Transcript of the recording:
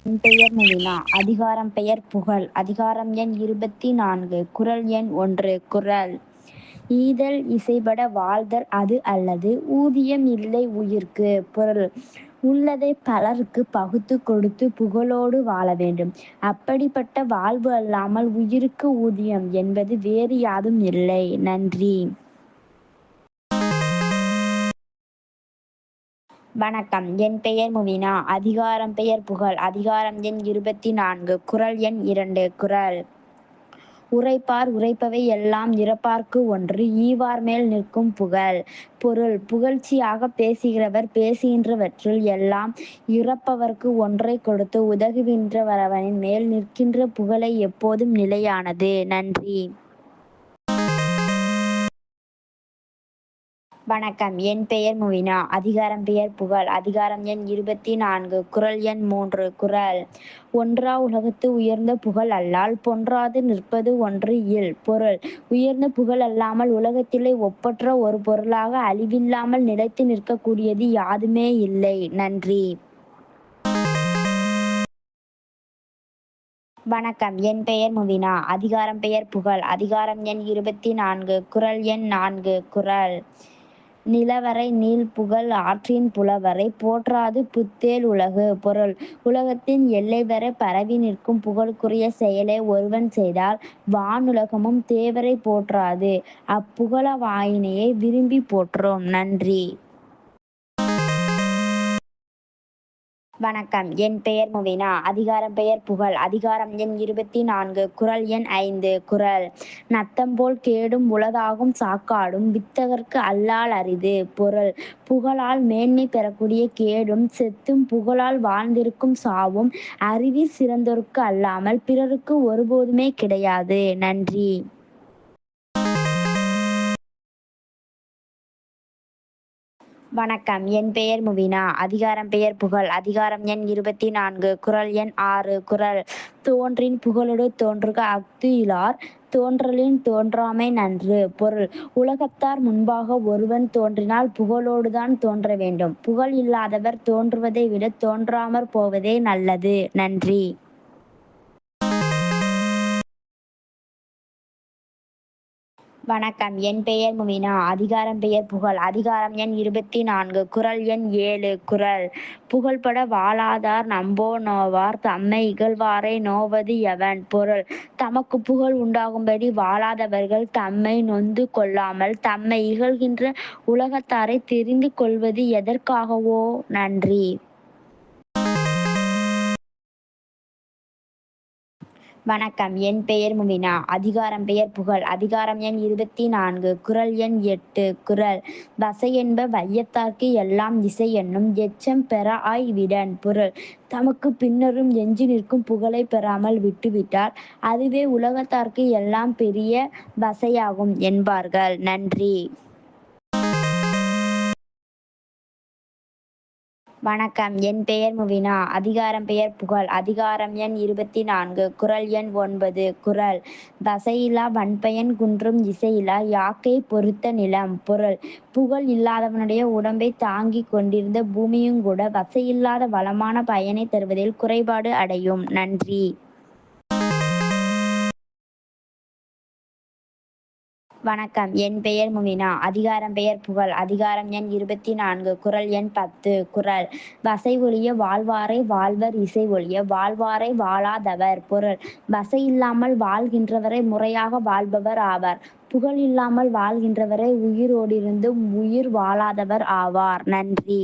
என் பெயர் முவினா. அதிகாரம் பெயர் புகழ். அதிகாரம் எண் 24. குறள் எண் 1. குறள்: ஈதல் இசைபட வாழ்தல் அது அல்லது ஊதியம் இல்லை உயிர்க்கு. பொருள்: உள்ளதை பலருக்குப் பகுத்துக் கொடுத்து புகழோடு வாழ வேண்டும். அப்படிப்பட்ட வாழ்வு அல்லாமல் உயிருக்கு ஊதியம் என்பது வேறு யாதும் இல்லை. நன்றி. வணக்கம். என் பெயர் முவினா. அதிகாரம் பெயர் புகழ். அதிகாரம் எண் 24. குறள் எண் 2. குறள்: உரைப்பார் உரைப்பவை எல்லாம் இறப்பார்க்கு ஒன்று ஈவார் மேல் நிற்கும் புகழ். பொருள்: புகழ்ச்சியாகப் பேசுகிறவர் பேசுகின்றவற்றுள் எல்லாம் இறப்பவர்க்கு ஒன்றைக் கொடுத்து உதவுகின்றவரின் மேல் நிற்கின்ற புகழே எப்போதும் நிலையானது. நன்றி. வணக்கம். என் பெயர் முவினா. அதிகாரம் பெயர் புகழ். அதிகாரம் எண் 24. குறள் எண் 3. குறள்: ஒன்றா உலகத்து உயர்ந்த புகழ் அல்லால் பொன்றாது நிற்பது ஒன்று இல். பொருள்: உயர்ந்த புகழ் அல்லாமல் உலகத்திலே ஒப்பற்ற ஒரு பொருளாக அழிவில்லாமல் நிலைத்து நிற்கக்கூடியது யாதுமே இல்லை. நன்றி. வணக்கம். என் பெயர் முவினா. அதிகாரம் பெயர் புகழ். அதிகாரம் எண் 24. குறள் எண் 4. குறள்: நிலவரை நீள்புகழ் ஆற்றின் புலவரை போற்றாது புத்தேள் உலகு. பொருள்: உலகத்தின் எல்லைவரை பரவி நிற்கும் புகழுக்குரிய செயலை ஒருவன் செய்தால் வானுலகமும் தேவரைப் போற்றாது அப்புகழ வாயினையே விரும்பிப் போற்றும். நன்றி. வணக்கம். என் பெயர் முவினா. அதிகாரம் பெயர் புகழ். அதிகாரம் எண் 24. குறள் எண் 5. குறள்: நத்தம்போல் கேடும் உளதாகும் சாக்காடும் வித்தகர்க்கு அல்லால் அரிது. பொருள்: புகழால் மேன்மை பெறக்கூடிய கேடும் செத்தும் புகழால் வாழ்ந்திருக்கும் சாவும் அறிவிற் சிறந்தோர்க்கு அல்லாமல் பிறருக்கு ஒருபோதுமே கிடையாது. நன்றி. வணக்கம். என் பெயர் முவினா. அதிகாரம் பெயர் புகழ். அதிகாரம் எண் 24. குறள் எண் 6. குறள்: தோன்றின் புகழொடு தோன்றுக அஃது இலார் தோன்றலின் தோன்றாமை நன்று. பொருள்: உலகத்தார் முன்பாக ஒருவன் தோன்றினால் புகழோடுதான் தோன்ற வேண்டும். புகழ் இல்லாதவர் தோன்றுவதை விடத் தோன்றாமற் போவதே நல்லது. நன்றி. வணக்கம். என் பெயர் முவினா. அதிகாரம் பெயர் புகழ். அதிகாரம் எண் 24. குறள் எண் 7. குறள்: புகழ்பட வாழாதார் நம்போ நோவார் தம்மை இகழ்வாரை நோவது எவன். பொருள்: தமக்குப் புகழ் உண்டாகும்படி வாழாதவர்கள் தம்மை நொந்து கொள்ளாமல் தம்மை இகழ்கின்ற உலகத்தாரைத் தெரிந்து கொள்வது எதற்காகவோ. நன்றி. வணக்கம். என் பெயர் முவினா. அதிகாரம் பெயர் புகழ். அதிகாரம் எண் 24. குறள் எண் 8. குறள்: வசையென்ப வையத்தார்க்கு எல்லாம் இசை என்னும் எச்சம் பெறாஅய் விடன். பொருள்: தமக்குப் பின்னரும் எஞ்சி நிற்கும் புகழைப் பெறாமல் விட்டுவிட்டால் அதுவே உலகத்தார்க்கு எல்லாம் பெரிய வசையாகும் என்பார்கள். நன்றி. வணக்கம். என் பெயர் முவினா. அதிகாரம் பெயர் புகழ். அதிகாரம் எண் 24. குறள் எண் 9. குறள்: தசையிலா வன்பயன் குன்றும் இசையிலா யாக்கை பொறுத்த நிலம். பொருள்: புகழ் இல்லாதவனுடைய உடம்பைத் தாங்கிக் கொண்டிருந்த பூமியுங்கூட வசையில்லாத வளமான பயனைத் தருவதில் குறைபாடு அடையும். நன்றி. வணக்கம். என் பெயர் முவினா. அதிகாரம் பெயர் புகழ். அதிகாரம் எண் 24. குறள் எண் 10. குறள்: வசை ஒழிய வாழ்வாரை வாழ்வர் இசை ஒழிய வாழ்வாரை வாழாதவர். பொருள்: வசை இல்லாமல் வாழ்கின்றவரே முறையாக வாழ்பவர் ஆவர். புகழ் இல்லாமல் வாழ்கின்றவரே உயிரோடிருந்தும் உயிர் வாழாதவர் ஆவார். நன்றி.